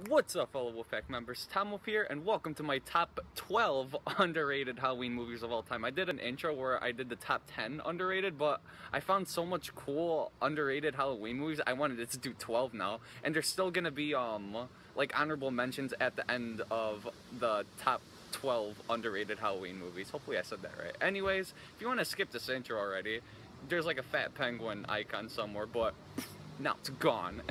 What's up, fellow Wolfpack members? Tom Wolf here, and welcome to my top 12 underrated Halloween movies of all time. I did an intro where I did the top 10 underrated, but I found so much cool underrated Halloween movies, I wanted to do 12 now. And there's still gonna be, like, honorable mentions at the end of the top 12 underrated Halloween movies. Hopefully I said that right. Anyways, if you want to skip this intro already, there's like a fat penguin icon somewhere, but now it's gone.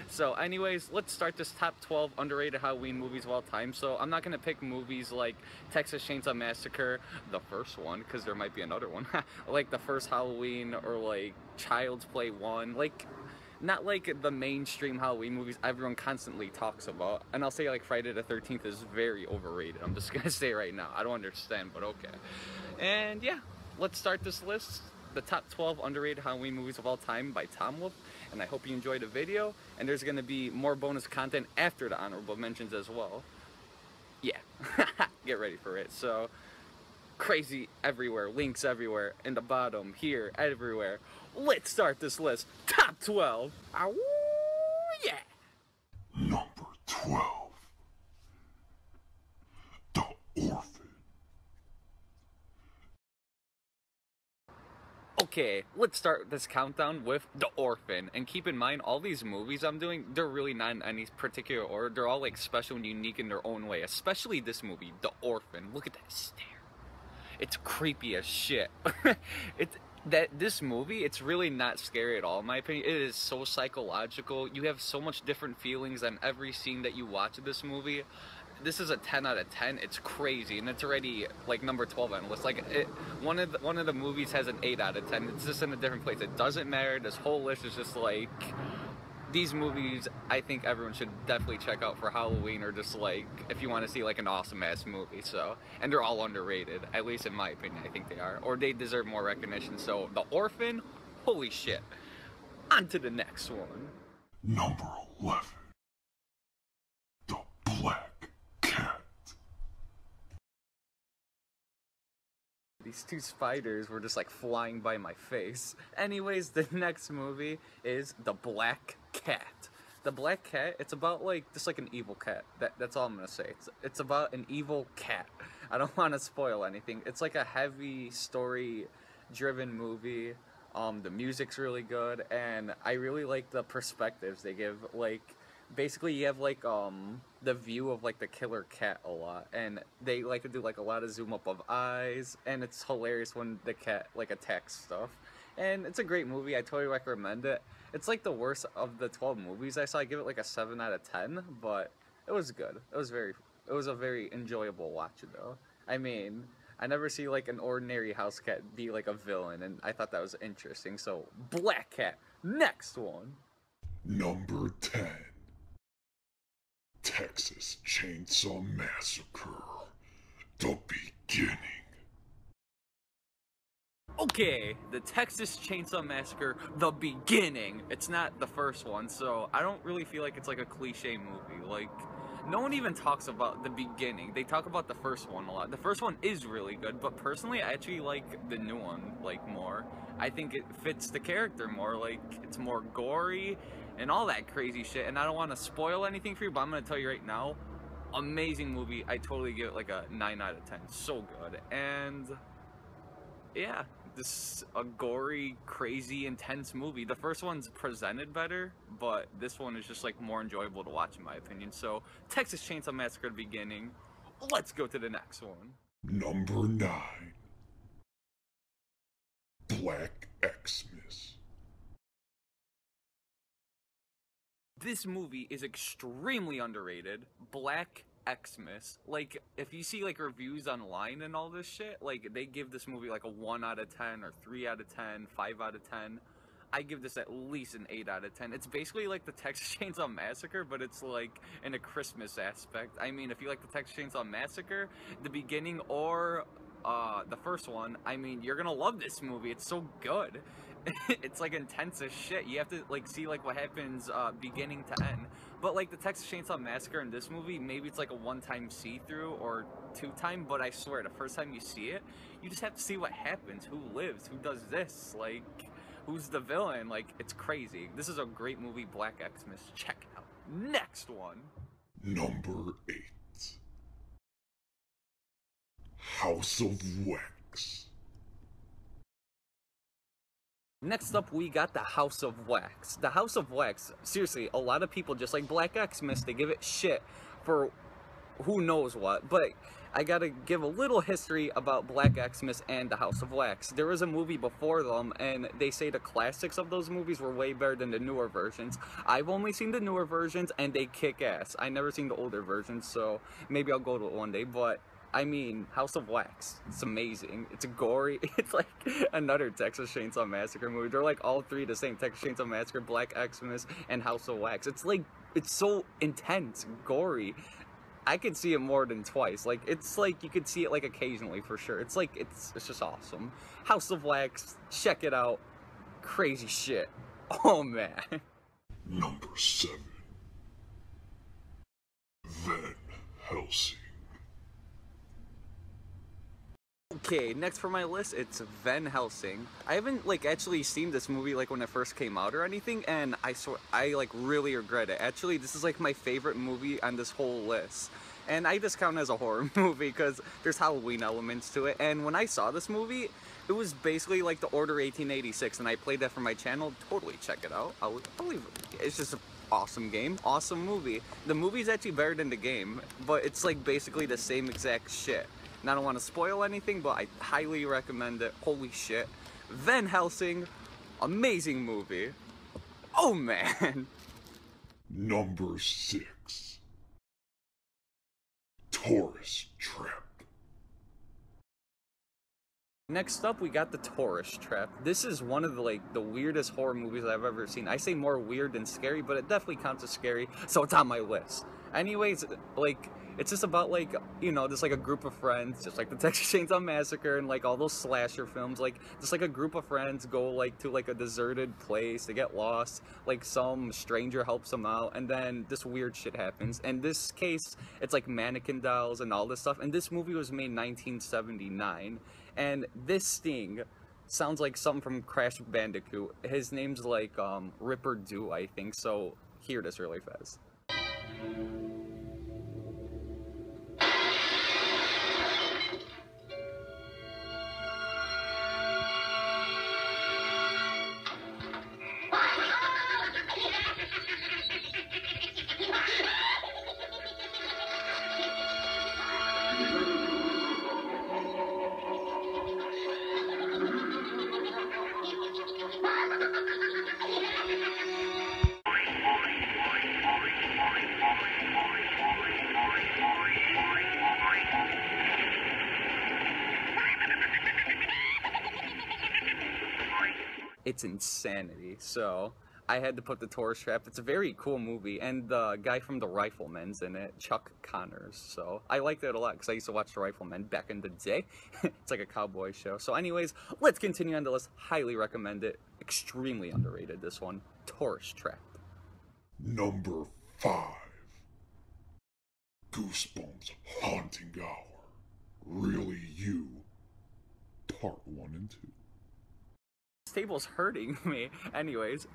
So anyways, let's start this top 12 underrated Halloween movies of all time. So I'm not going to pick movies like Texas Chainsaw Massacre, the first one, because there might be another one, like the first Halloween, or like Child's Play 1, like not like the mainstream Halloween movies everyone constantly talks about. And I'll say like Friday the 13th is very overrated. I'm just going to say right now. I don't understand, but okay. And yeah, let's start this list. The top 12 underrated Halloween movies of all time by Tom Wolf, and I hope you enjoyed the video, and there's going to be more bonus content after the honorable mentions as well. Yeah, get ready for it. So, crazy everywhere, links everywhere, in the bottom, here, everywhere. Let's start this list. Top 12. Ow, yeah. Number 12. The Orphan. Okay, let's start this countdown with The Orphan, and keep in mind, all these movies I'm doing, they're really not in any particular order. They're all like special and unique in their own way, especially this movie, The Orphan. Look at that stare. It's creepy as shit. This movie, it's really not scary at all, in my opinion. It is so psychological. You have so much different feelings on every scene that you watch of this movie. This is a 10 out of 10. It's crazy, and it's already like number 12 on the list. Like one of the movies has an 8 out of 10. It's just in a different place. It doesn't matter. This whole list is just like, these movies I think everyone should definitely check out for Halloween, or just like if you want to see like an awesome ass movie. So, and they're all underrated, at least in my opinion. I think they are, or they deserve more recognition. So The Orphan, holy shit. On to the next one. Number 11. The Black Cat. These two spiders were just like flying by my face. Anyways, the next movie is The Black Cat. The Black Cat, it's about like, just like an evil cat. That's all I'm gonna say. It's about an evil cat. I don't want to spoil anything. It's like a heavy story driven movie. The music's really good, and I really like the perspectives they give. Like, basically you have like the view of like the killer cat a lot, and they like to do like a lot of zoom up of eyes, and it's hilarious when the cat like attacks stuff. And it's a great movie. I totally recommend it. It's like the worst of the 12 movies I saw. I give it like a 7 out of 10, but it was good. It was a very enjoyable watch though. I mean, I never see like an ordinary house cat be like a villain, and I thought that was interesting. So Black Cat, next one. Number 10. Texas Chainsaw Massacre. The Beginning. Okay, the Texas Chainsaw Massacre, The Beginning. It's not the first one, so I don't really feel like it's like a cliche movie. Like, no one even talks about the beginning. They talk about the first one a lot. The first one is really good, but personally, I actually like the new one, like, more. I think it fits the character more. Like, it's more gory and all that crazy shit, and I don't want to spoil anything for you, but I'm going to tell you right now, amazing movie. I totally give it like a 9 out of 10. So good. And yeah, this a gory, crazy, intense movie. The first one's presented better, but this one is just like more enjoyable to watch in my opinion. So Texas Chainsaw Massacre, The Beginning. Let's go to the next one. Number 9. Black Xmas. This movie is extremely underrated. Black Xmas. Like, if you see like reviews online and all this shit, like they give this movie like a 1 out of 10 or 3 out of 10, 5 out of 10. I give this at least an 8 out of 10. It's basically like the Texas Chainsaw Massacre, but it's like in a Christmas aspect. I mean, if you like the Texas Chainsaw Massacre, The Beginning, or the first one, I mean, you're gonna love this movie. It's so good. It's like intense as shit. You have to like see like what happens beginning to end. But like the Texas Chainsaw Massacre in this movie, maybe it's like a 1-time see-through or 2-time, but I swear the first time you see it, you just have to see what happens, who lives, who does this, like who's the villain. Like, it's crazy. This is a great movie, Black Xmas. Check it out. Next one. Number 8. House of Wax. Next up, we got the House of Wax. The House of Wax, seriously, a lot of people, just like Black Xmas, they give it shit for who knows what, but I gotta give a little history about Black Xmas and the House of Wax. There was a movie before them, and they say the classics of those movies were way better than the newer versions. I've only seen the newer versions, and they kick ass. I never seen the older versions, so maybe I'll go to it one day, but I mean, House of Wax, it's amazing. It's gory. It's like another Texas Chainsaw Massacre movie. They're like all three the same: Texas Chainsaw Massacre, Black Xmas, and House of Wax. It's like, it's so intense, gory. I could see it more than twice. Like, it's like you could see it like occasionally for sure. It's like, it's just awesome. House of Wax, check it out. Crazy shit. Oh man. Number 7. Van Helsing. Okay, next for my list, it's Van Helsing. I haven't like actually seen this movie like when it first came out or anything, and I like really regret it. Actually, this is like my favorite movie on this whole list. And I just count it as a horror movie because there's Halloween elements to it. And when I saw this movie, it was basically like the Order 1886, and I played that for my channel. Totally check it out. I'll leave it. It's just an awesome game, awesome movie. The movie's actually better than the game, but it's like basically the same exact shit. And I don't want to spoil anything, but I highly recommend it. Holy shit. Van Helsing, amazing movie. Oh man. Number 6. Tourist Trap. Next up, we got The Tourist Trap. This is one of the weirdest horror movies I've ever seen. I say more weird than scary, but it definitely counts as scary, so it's on my list. Anyways, like, it's just about, like, you know, just like a group of friends, just like the Texas Chainsaw Massacre and like all those slasher films, like just like a group of friends go like to like a deserted place, they get lost, like some stranger helps them out, and then this weird shit happens. In this case, it's like mannequin dolls and all this stuff, and this movie was made in 1979, and this thing sounds like something from Crash Bandicoot. His name's like Ripper Do, I think, so hear this really fast. It's insanity. So I had to put The Tourist Trap. It's a very cool movie, and the guy from The Rifleman's in it, Chuck Connors. So I liked it a lot because I used to watch The Rifleman back in the day. It's like a cowboy show. So anyways, let's continue on the list. Highly recommend it. Extremely underrated, this one. Tourist Trap. Number 5. Goose Bones Haunting Hour. Really You. Part 1 and 2. This table's hurting me. Anyways,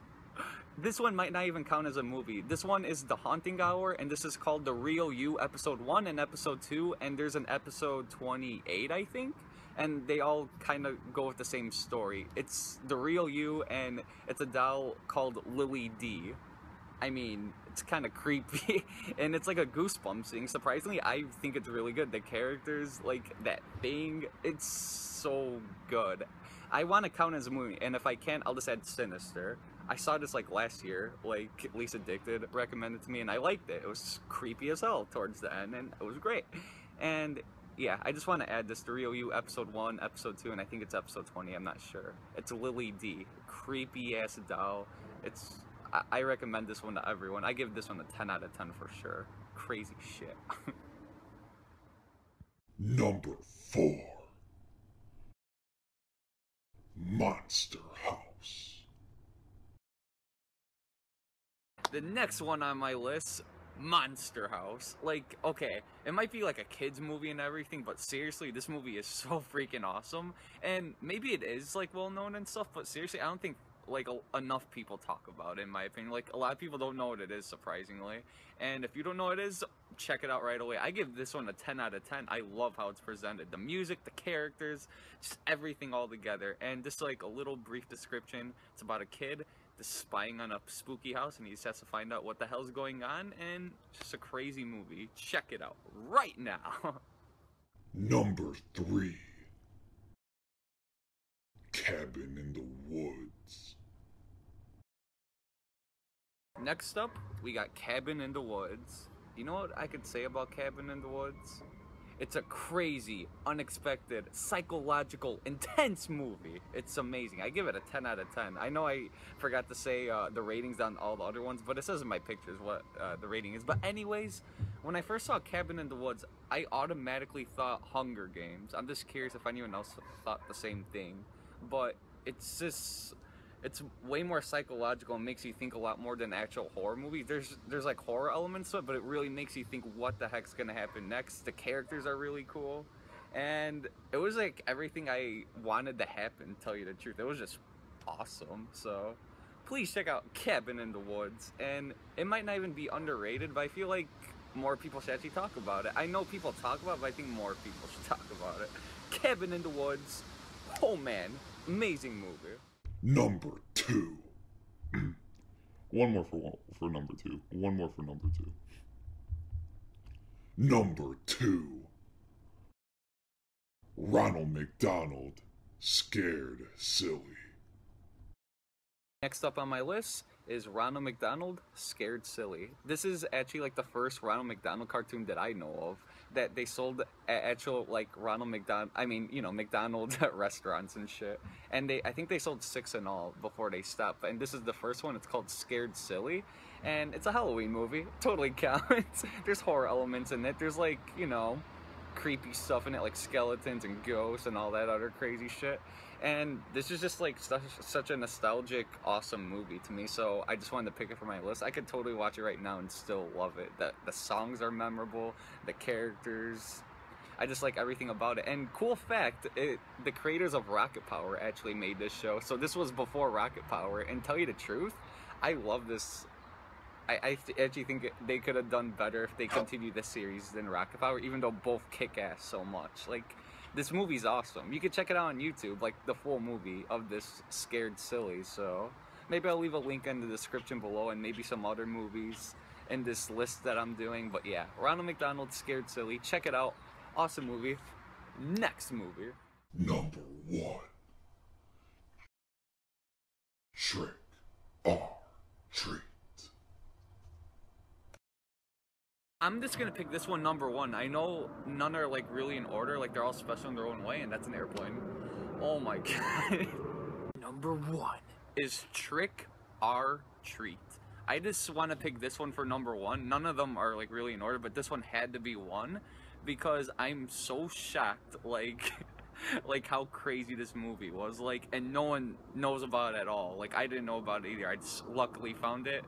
this one might not even count as a movie. This one is The Haunting Hour, and this is called The Real You, episode 1 and episode 2, and there's an episode 28, I think, and they all kind of go with the same story. It's The Real You, and it's a doll called Lily D. I mean, it's kind of creepy, and it's like a Goosebumps thing. Surprisingly, I think it's really good. The characters, like, that thing, it's so good. I want to count it as a movie, and if I can, I'll just add Sinister. I saw this like last year, like Lisa Addicted recommended to me, and I liked it. It was creepy as hell towards the end, and it was great. And yeah, I just want to add this, The Real You, episode 1, episode 2, and I think it's episode 20, I'm not sure. It's Lily D. Creepy ass doll. I recommend this one to everyone. I give this one a 10 out of 10 for sure. Crazy shit. Number 4. Monster House. The next one on my list, Monster House. Like, okay, it might be like a kid's movie and everything, but seriously, this movie is so freaking awesome. And maybe it is like well known and stuff, but seriously, I don't think like enough people talk about it, in my opinion. Like, a lot of people don't know what it is, surprisingly. And if you don't know what it is, check it out right away. I give this one a 10 out of 10. I love how it's presented. The music, the characters, just everything all together. And just like a little brief description. It's about a kid that's spying on a spooky house and he just has to find out what the hell's going on, and it's just a crazy movie. Check it out right now. Number 3. Cabin in the Woods. Next up, we got Cabin in the Woods. You know what I could say about Cabin in the Woods? It's a crazy, unexpected, psychological, intense movie. It's amazing. I give it a 10 out of 10. I know I forgot to say the ratings on all the other ones, but it says in my pictures what the rating is. But anyways, when I first saw Cabin in the Woods, I automatically thought Hunger Games. I'm just curious if anyone else thought the same thing. But it's just... it's way more psychological and makes you think a lot more than actual horror movie. There's like horror elements to it, but it really makes you think what the heck's gonna happen next. The characters are really cool, and it was like everything I wanted to happen, to tell you the truth. It was just awesome. So please check out Cabin in the Woods. And it might not even be underrated, but I feel like more people should actually talk about it. I know people talk about it, but I think more people should talk about it. Cabin in the Woods. Oh man, amazing movie. Number 2. One more for number 2. One more for number 2. Number 2. Ronald McDonald, Scared Silly. Next up on my list is Ronald McDonald, Scared Silly. This is actually like the first Ronald McDonald cartoon that I know of that they sold at actual like Ronald McDonald, I mean, you know, McDonald's at restaurants and shit. And I think they sold 6 in all before they stopped. And this is the first one. It's called Scared Silly. And it's a Halloween movie. Totally counts. There's horror elements in it. There's like, you know, creepy stuff in it, like skeletons and ghosts and all that other crazy shit. And this is just like such a nostalgic, awesome movie to me, so I just wanted to pick it for my list. I could totally watch it right now and still love it. The songs are memorable, the characters, I just like everything about it. And cool fact, the creators of Rocket Power actually made this show, so this was before Rocket Power. And tell you the truth, I love this. I actually think they could have done better if they continued this series than Rocket Power, even though both kick ass so much. Like, this movie's awesome. You can check it out on YouTube, like the full movie of this Scared Silly. So maybe I'll leave a link in the description below, and maybe some other movies in this list that I'm doing. But yeah, Ronald McDonald, Scared Silly. Check it out. Awesome movie. Next movie. Number 1. Trick or Treat. I'm just gonna pick this one number 1. I know none are like really in order, like they're all special in their own way, and that's an airplane. Oh my god. Number 1 is Trick or Treat. I just want to pick this one for number 1. None of them are like really in order, but this one had to be 1 because I'm so shocked, like like how crazy this movie was, like, and no one knows about it at all. Like, I didn't know about it either. I just luckily found it,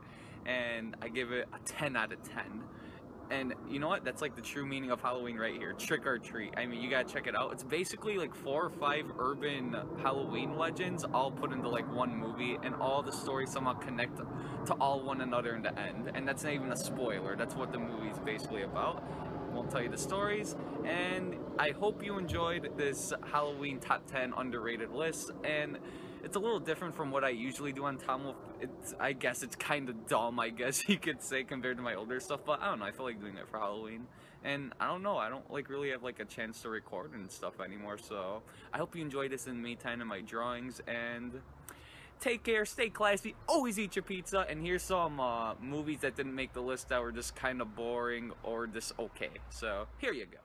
and I give it a 10 out of 10. And you know what? That's like the true meaning of Halloween right here. Trick or treat. I mean, you gotta check it out. It's basically like 4 or 5 urban Halloween legends all put into like one movie, and all the stories somehow connect to all one another in the end. And that's not even a spoiler. That's what the movie is basically about. Won't tell you the stories. And I hope you enjoyed this Halloween top 10 underrated list. And it's a little different from what I usually do on Tom Wolf. I guess it's kind of dumb, I guess you could say, compared to my older stuff, but I don't know, I feel like doing it for Halloween. And I don't know, I don't like really have like a chance to record and stuff anymore, so I hope you enjoyed this in the meantime in my drawings, and take care, stay classy, always eat your pizza, and here's some movies that didn't make the list that were just kind of boring or just okay. So here you go.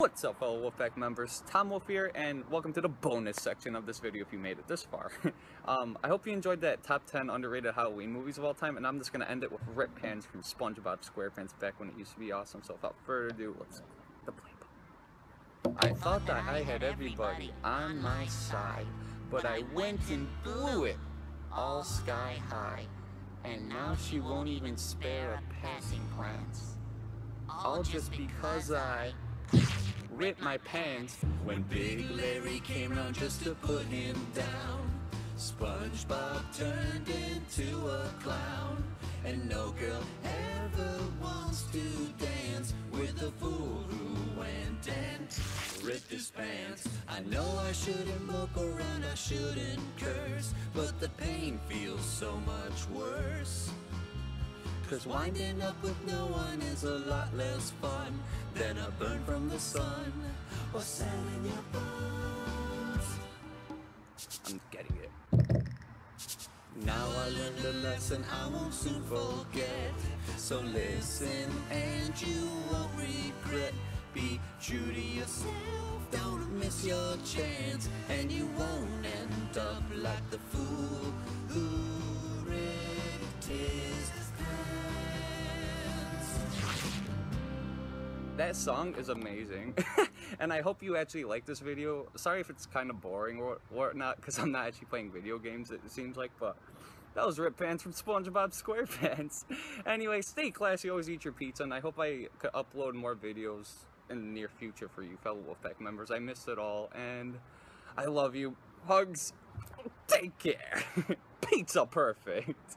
What's up, fellow Wolfpack members? Tom Wolf here, and welcome to the bonus section of this video if you made it this far. I hope you enjoyed that top 10 underrated Halloween movies of all time, and I'm just going to end it with Rip Pants from SpongeBob SquarePants back when it used to be awesome. So without further ado, let's go. The play button. I thought that I had everybody on my side, but I went and blew it all sky high, and now she won't even spare a passing glance. All just because I ripped my pants when Big Larry came round just to put him down. SpongeBob turned into a clown, and no girl ever wants to dance with a fool who went and ripped his pants. I know I shouldn't mope around, I shouldn't curse, but the pain feels so much worse. 'Cause winding up with no one is a lot less fun than a burn from the sun or selling your bones. I'm getting it. Now I learned a lesson I won't soon forget. So listen and you won't regret. Be true to yourself, don't miss your chance, and you won't end up like the fool who ripped his That song is amazing, and I hope you actually like this video. Sorry if it's kind of boring or not, because I'm not actually playing video games, it seems like, but that was Rip Pants from SpongeBob SquarePants. Anyway, stay classy, always eat your pizza, and I hope I could upload more videos in the near future for you fellow Wolfpack members. I missed it all, and I love you. Hugs. Take care. Pizza perfect.